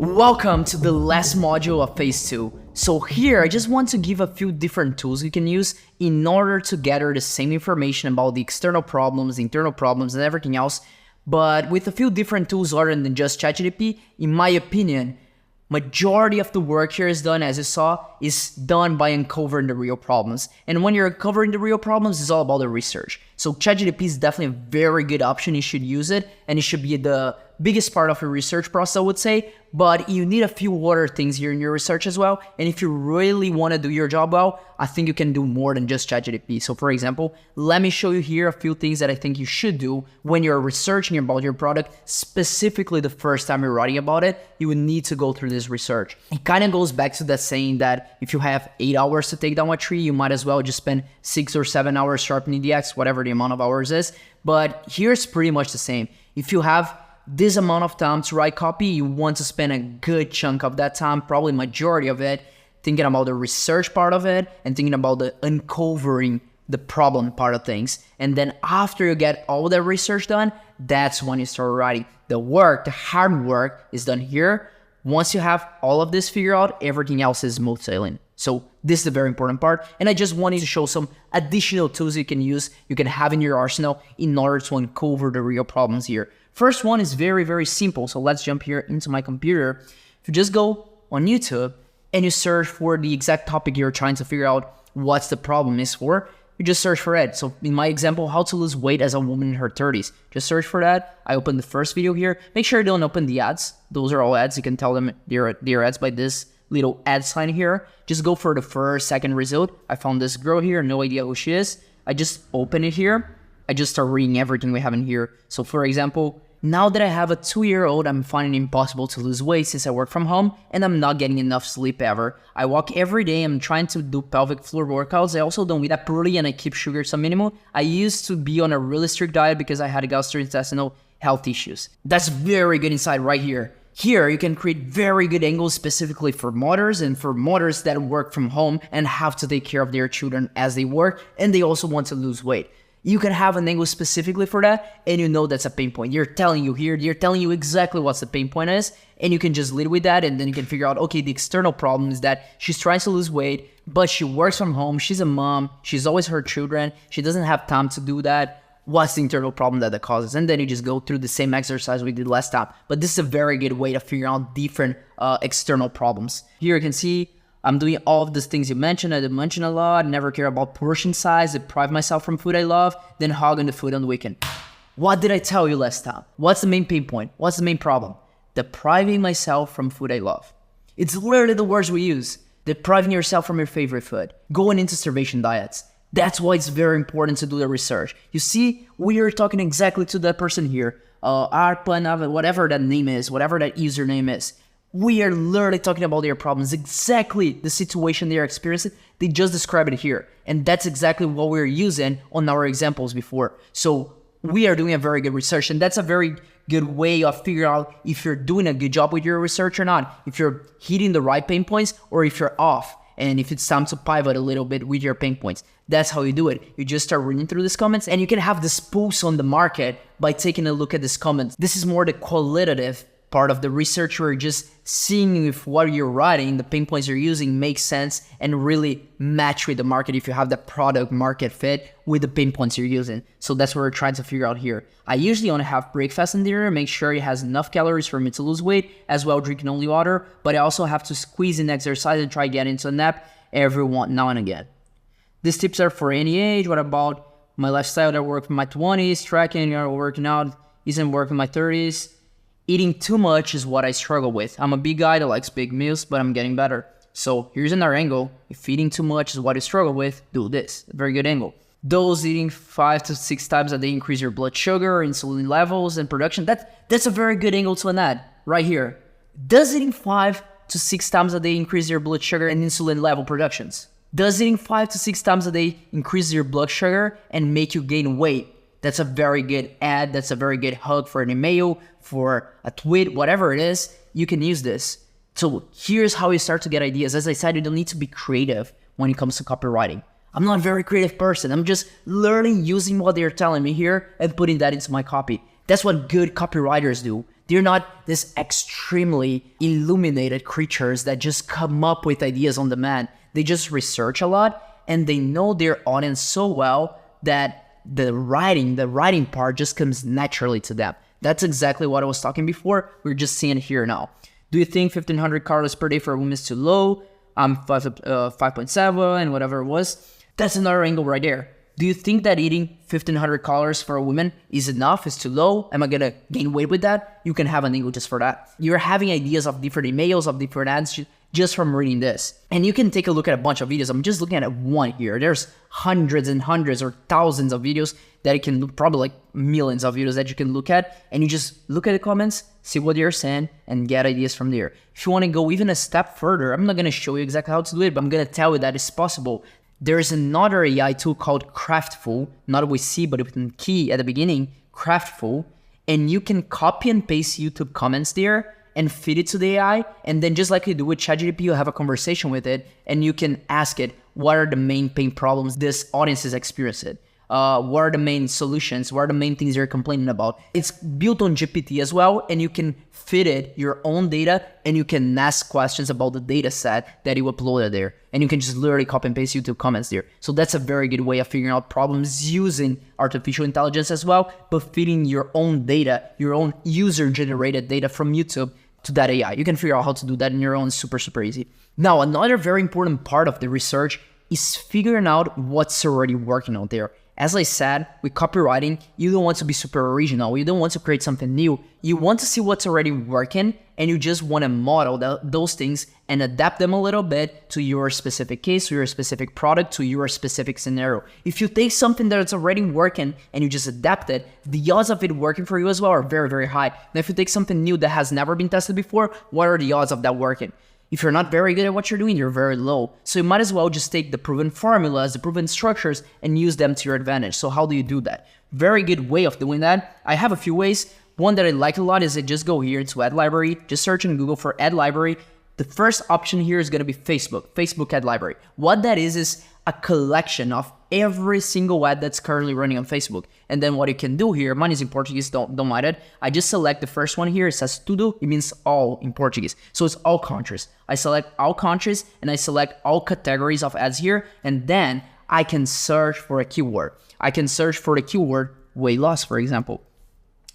Welcome to the last module of Phase 2. So here I just want to give a few different tools you can use in order to gather the same information about the external problems, the internal problems and everything else, but with a few different tools other than just ChatGPT. In my opinion, majority of the work here is done, as you saw, is done by uncovering the real problems. And when you're uncovering the real problems, it's all about the research. So ChatGPT is definitely a very good option. You should use it, and it should be the biggest part of your research process, I would say. But you need a few other things here in your research as well. And if you really want to do your job well, I think you can do more than just ChatGPT. So for example, let me show you here a few things that I think you should do when you're researching about your product, specifically the first time you're writing about it. You would need to go through this research. It kind of goes back to that saying that if you have 8 hours to take down a tree, you might as well just spend 6 or 7 hours sharpening the axe, whatever the amount of hours is. But here's pretty much the same. If you have this amount of time to write copy, you want to spend a good chunk of that time, probably majority of it, thinking about the research part of it and thinking about the uncovering the problem part of things. And then after you get all the research done, that's when you start writing. The work, the hard work is done here. Once you have all of this figured out, everything else is smooth sailing. So this is a very important part. And I just wanted to show some additional tools you can use, you can have in your arsenal in order to uncover the real problems here. First one is very, very simple. So let's jump here into my computer. If you just go on YouTube and you search for the exact topic you're trying to figure out what's the problem is for, you just search for it. So in my example, how to lose weight as a woman in her 30s. Just search for that. I open the first video here. Make sure you don't open the ads. Those are all ads. You can tell them they're ads by this little ad sign here. Just go for the first, second result. I found this girl here, no idea who she is. I just open it here. I just start reading everything we have in here. So for example, now that I have a 2-year-old, I'm finding it impossible to lose weight since I work from home and I'm not getting enough sleep ever. I walk every day. I'm trying to do pelvic floor workouts. I also don't eat that poorly and I keep sugar to a minimum. I used to be on a really strict diet because I had gastrointestinal health issues. That's very good insight right here. Here, you can create very good angles specifically for mothers and for mothers that work from home and have to take care of their children as they work and they also want to lose weight. You can have an angle specifically for that and you know that's a pain point. They're telling you exactly what the pain point is and you can just lead with that and then you can figure out, okay, the external problem is that she's trying to lose weight, but she works from home, she's a mom, she's always her children, she doesn't have time to do that. What's the internal problem that causes? And then you just go through the same exercise we did last time. But this is a very good way to figure out different external problems. Here you can see I'm doing all of these things you mentioned. I did mention a lot, never care about portion size, deprive myself from food I love, then hog on the food on the weekend. What did I tell you last time? What's the main pain point? What's the main problem? Depriving myself from food I love. It's literally the words we use. Depriving yourself from your favorite food. Going into starvation diets. That's why it's very important to do the research. You see, we are talking exactly to that person here. Arpan, whatever that name is, whatever that username is. We are literally talking about their problems, exactly the situation they are experiencing. They just described it here. And that's exactly what we're using on our examples before. So we are doing a very good research. And that's a very good way of figuring out if you're doing a good job with your research or not. If you're hitting the right pain points or if you're off. And if it's time to pivot a little bit with your pain points. That's how you do it. You just start reading through these comments and you can have this pulse on the market by taking a look at these comments. This is more the qualitative part of the research where you're just seeing if what you're writing, the pain points you're using makes sense and really match with the market if you have the product market fit with the pain points you're using. So that's what we're trying to figure out here. I usually only have breakfast in there, make sure it has enough calories for me to lose weight, as well drinking only water, but I also have to squeeze in exercise and try getting into a nap every now and again. These tips are for any age. What about my lifestyle that worked in my 20s, tracking or working out isn't working in my 30s? Eating too much is what I struggle with. I'm a big guy that likes big meals, but I'm getting better. So here's another angle. If eating too much is what you struggle with, do this. A very good angle. Those eating 5 to 6 times a day increase your blood sugar, insulin levels, and production. That's a very good angle to an ad right here. Does eating 5 to 6 times a day increase your blood sugar and insulin level productions? Does eating 5 to 6 times a day increase your blood sugar and make you gain weight? That's a very good ad. That's a very good hook for an email, for a tweet, whatever it is. You can use this. So here's how you start to get ideas. As I said, you don't need to be creative when it comes to copywriting. I'm not a very creative person. I'm just learning using what they're telling me here and putting that into my copy. That's what good copywriters do. They're not this extremely illuminated creatures that just come up with ideas on demand. They just research a lot and they know their audience so well that the writing part just comes naturally to them. That's exactly what I was talking before. We're just seeing it here now. Do you think 1,500 calories per day for a woman is too low? 5.7 and whatever it was. That's another angle right there. Do you think that eating 1,500 calories for a woman is enough, is too low? Am I gonna gain weight with that? You can have an angle just for that. You're having ideas of different emails, of different ads just from reading this. And you can take a look at a bunch of videos. I'm just looking at one here. There's hundreds and hundreds or thousands of videos that you can look, probably like millions of videos that you can look at. And you just look at the comments, see what they're saying, and get ideas from there. If you want to go even a step further, I'm not going to show you exactly how to do it, but I'm going to tell you that it's possible. There's another AI tool called Craftful, not with C, but with a key at the beginning, Craftful. And you can copy and paste YouTube comments there and feed it to the AI. And then just like you do with ChatGPT, you have a conversation with it and you can ask it, what are the main pain problems this audience is experiencing? What are the main solutions? What are the main things you're complaining about? It's built on GPT as well, and you can feed it your own data and you can ask questions about the data set that you uploaded there. And you can just literally copy and paste YouTube comments there. So that's a very good way of figuring out problems using artificial intelligence as well, but feeding your own data, your own user-generated data from YouTube to that AI. You can figure out how to do that in your own, super easy. Now, another very important part of the research is figuring out what's already working out there. As I said, with copywriting, you don't want to be super original. You don't want to create something new. You want to see what's already working and you just want to model those things and adapt them a little bit to your specific case, to your specific product, to your specific scenario. If you take something that's already working and you just adapt it, the odds of it working for you as well are very high. Now, if you take something new that has never been tested before, what are the odds of that working? If you're not very good at what you're doing, you're very low. So you might as well just take the proven formulas, the proven structures, and use them to your advantage. So how do you do that? Very good way of doing that. I have a few ways. One that I like a lot is to just go here to Ad Library, just search in Google for Ad Library. The first option here is going to be Facebook Ad Library. What that is a collection of every single ad that's currently running on Facebook. And then what you can do here, mine is in Portuguese, don't mind it. I just select the first one here. It says tudo. It means all in Portuguese. So it's all countries. I select all countries and I select all categories of ads here. And then I can search for a keyword. I can search for the keyword weight loss, for example.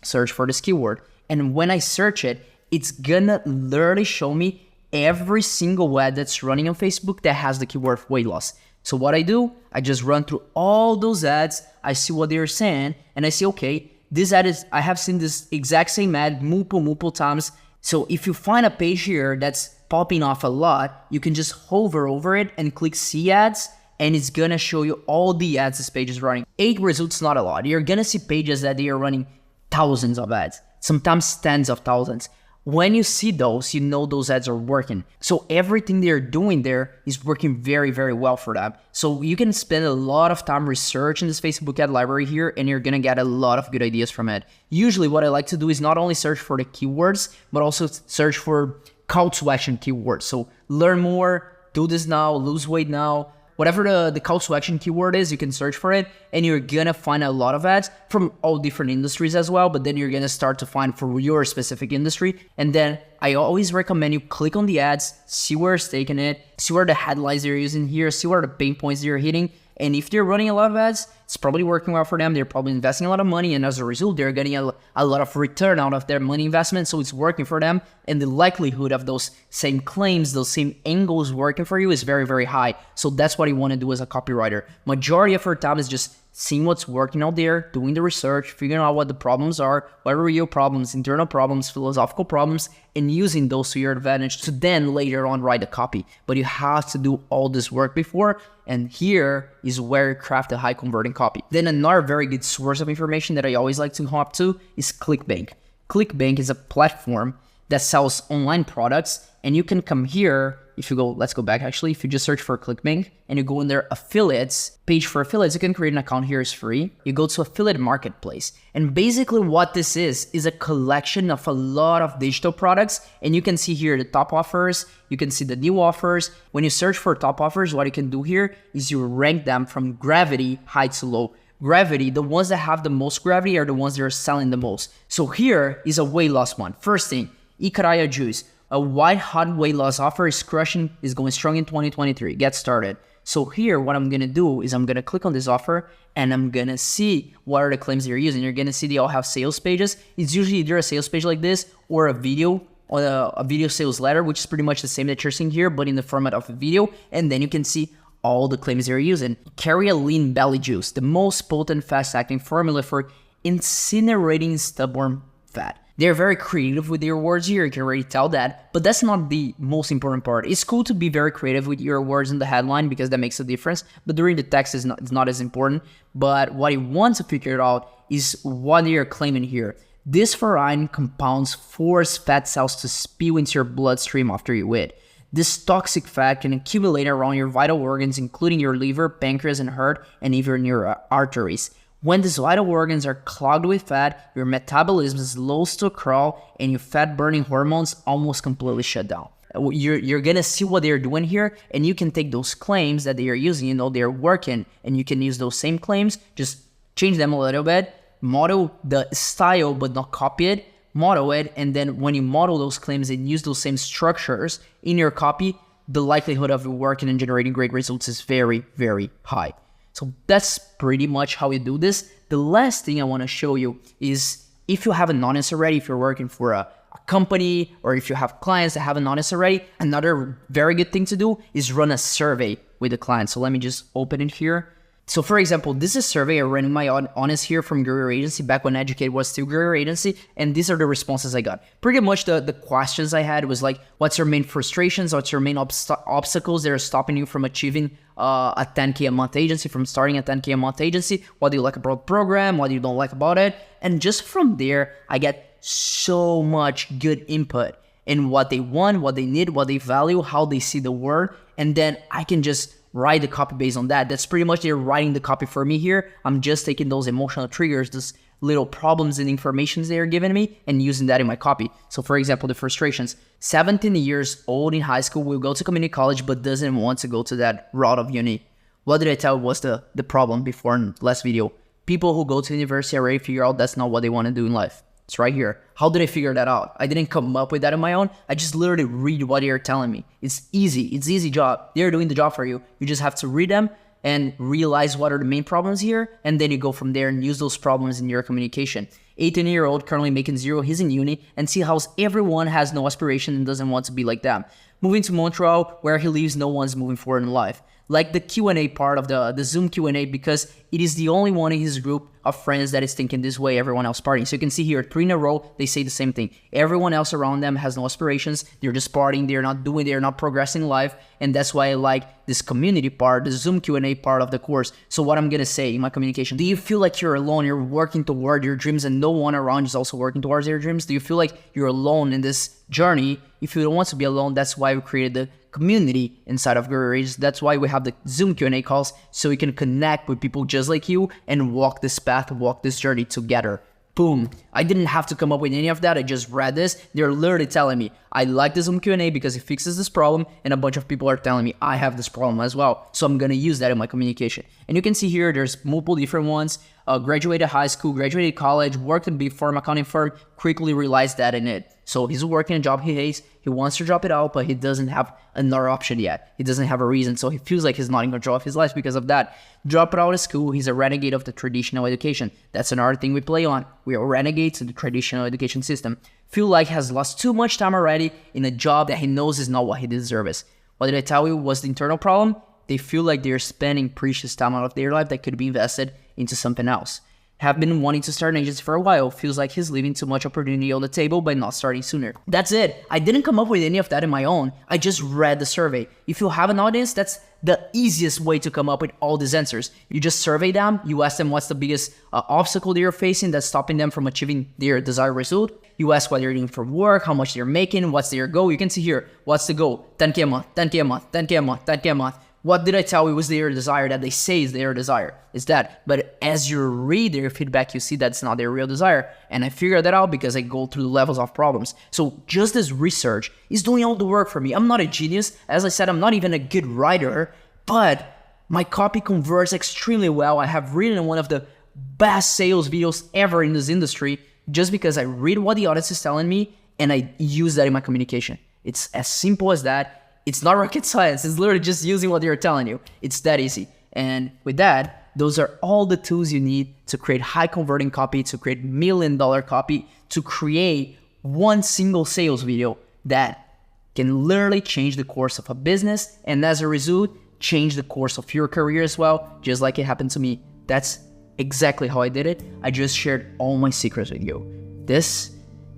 Search for this keyword. And when I search it, it's gonna literally show me every single ad that's running on Facebook that has the keyword weight loss. So what I do, I just run through all those ads, I see what they're saying, and I see, okay, this ad is, I have seen this exact same ad multiple times. So if you find a page here that's popping off a lot, you can just hover over it and click see ads, and it's gonna show you all the ads this page is running. 8 results, not a lot. You're gonna see pages that they are running thousands of ads, sometimes tens of thousands. When you see those, you know those ads are working. So everything they're doing there is working very well for them. So you can spend a lot of time researching this Facebook ad library here and you're gonna get a lot of good ideas from it. Usually what I like to do is not only search for the keywords, but also search for call to action keywords. So learn more, do this now, lose weight now. Whatever the call to action keyword is, you can search for it and you're gonna find a lot of ads from all different industries as well, but then you're gonna start to find for your specific industry. And then I always recommend you click on the ads, see where it's taking it, see where the headlines they're using here, see where the pain points they're hitting. And if they're running a lot of ads, it's probably working well for them. They're probably investing a lot of money. And as a result, they're getting a lot of return out of their money investment. So it's working for them. And the likelihood of those same claims, those same angles working for you is very high. So that's what you want to do as a copywriter. Majority of your time is just seeing what's working out there, doing the research, figuring out what the problems are, what are real problems, internal problems, philosophical problems, and using those to your advantage to then later on write the copy. But you have to do all this work before, and here is where you craft a high converting copy. Then another very good source of information that I always like to hop to is ClickBank. ClickBank is a platform that sells online products, and you can come here. If you go, let's go back actually, if you just search for ClickBank and you go in their affiliates, page for affiliates, you can create an account here, it's free. You go to affiliate marketplace. And basically what this is a collection of a lot of digital products. And you can see here the top offers, you can see the new offers. When you search for top offers, what you can do here is you rank them from gravity, high to low. Gravity, the ones that have the most gravity are the ones that are selling the most. So here is a weight loss one. First thing, Icaraya Juice. A white hot weight loss offer is going strong in 2023. Get started. So here, what I'm gonna do is I'm gonna click on this offer and I'm gonna see what are the claims they're using. You're gonna see they all have sales pages. It's usually either a sales page like this or a video or a video sales letter, which is pretty much the same that you're seeing here, but in the format of a video. And then you can see all the claims they're using. Carry a lean belly juice, the most potent fast-acting formula for incinerating stubborn fat. They're very creative with their words here, you can already tell that, but that's not the most important part. It's cool to be very creative with your words in the headline because that makes a difference, but during the text it's not as important. But what you want to figure out is what they're claiming here. This furin compounds force fat cells to spew into your bloodstream after you eat. This toxic fat can accumulate around your vital organs, including your liver, pancreas, and heart, and even your arteries. When these vital organs are clogged with fat, your metabolism slows to a crawl and your fat-burning hormones almost completely shut down. You're gonna see what they're doing here, and you can take those claims that they are using, they're working, and you can use those same claims, just change them a little bit, model the style but not copy it, model it, and then when you model those claims and use those same structures in your copy, the likelihood of it working and generating great results is very, very high. So that's pretty much how you do this. The last thing I want to show you is if you have an audience already, if you're working for a company or if you have clients that have an audience already, another very good thing to do is run a survey with the client. So let me just open it here. So for example, this is a survey I ran in my audience here from Guerrero Agency back when Educate was still Guerrero Agency, and these are the responses I got. Pretty much the questions I had was like, what's your main frustrations, what's your main obstacles that are stopping you from achieving a 10K a month agency, from starting a 10K a month agency, what do you like about the program, what do you don't like about it, and just from there, I get so much good input in what they want, what they need, what they value, how they see the world, and then I can just write the copy based on that. That's pretty much they're writing the copy for me here. I'm just taking those emotional triggers, those little problems and informations they're giving me and using that in my copy. So for example, the frustrations. 17 years old in high school, will go to community college but doesn't want to go to that route of uni. What did I tell was the problem before in last video? People who go to university already figure out that's not what they want to do in life. It's right here. How did I figure that out? I didn't come up with that on my own. I just literally read what they're telling me. It's easy. It's easy job. They're doing the job for you. You just have to read them and realize what are the main problems here. And then you go from there and use those problems in your communication. 18-year-old currently making zero. He's in uni and see how everyone has no aspiration and doesn't want to be like them. Moving to Montreal, where he lives, no one's moving forward in life. Like the Q&A part of the Zoom Q&A because it is the only one in his group of friends that is thinking this way, everyone else partying. So you can see here, 3 in a row, they say the same thing. Everyone else around them has no aspirations. They're just partying. They're not progressing in life. And that's why I like this community part, the Zoom Q&A part of the course. So what I'm going to say in my communication, do you feel like you're alone? You're working toward your dreams and no one around is also working towards their dreams? Do you feel like you're alone in this journey? If you don't want to be alone, that's why we created the community inside of Guerrero Agency. That's why we have the Zoom Q&A calls so we can connect with people just like you and walk this path, walk this journey together. Boom. I didn't have to come up with any of that. I just read this. They're literally telling me, I like the Zoom Q&A because it fixes this problem, and a bunch of people are telling me I have this problem as well. So I'm going to use that in my communication. And you can see here, there's multiple different ones. Graduated high school, graduated college, worked in a big firm, accounting firm, quickly realized that in it. So he's working a job he hates. He wants to drop it out, but he doesn't have another option yet. He doesn't have a reason. So he feels like he's not in control of his life because of that. Drop it out of school. He's a renegade of the traditional education. That's another thing we play on. We are renegades of the traditional education system. Feel like he has lost too much time already in a job that he knows is not what he deserves. What did I tell you was the internal problem? They feel like they're spending precious time out of their life that could be invested into something else. Have been wanting to start an agency for a while, feels like he's leaving too much opportunity on the table by not starting sooner. That's it. I didn't come up with any of that in my own. I just read the survey. If you have an audience, that's the easiest way to come up with all these answers. You just survey them, you ask them what's the biggest obstacle they're facing that's stopping them from achieving their desired result. You ask what they're doing for work, how much they're making, what's their goal. You can see here, what's the goal? 10K a month, 10K a month, 10K a month, 10K a month. What did I tell you was their desire that they say is their desire? Is that. But as you read their feedback, you see that's not their real desire. And I figured that out because I go through the levels of problems. So just this research is doing all the work for me. I'm not a genius. As I said, I'm not even a good writer, but My copy converts extremely well. I have written one of the best sales videos ever in this industry just because I read what the audience is telling me and I use that in my communication. It's as simple as that. It's not rocket science. It's literally just using what they're telling you. It's that easy. And with that, those are all the tools you need to create high converting copy, to create $1 million copy, to create one single sales video that can literally change the course of a business, and as a result, change the course of your career as well, just like it happened to me. That's exactly how I did it. I just shared all my secrets with you. This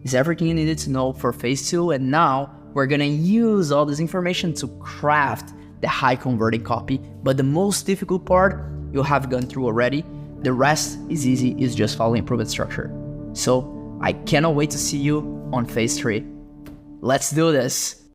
is everything you needed to know for phase 2, and now we're gonna use all this information to craft the high converting copy. But the most difficult part, you'll have gone through already. The rest is easy, it's just following proven structure. So I cannot wait to see you on phase 3. Let's do this.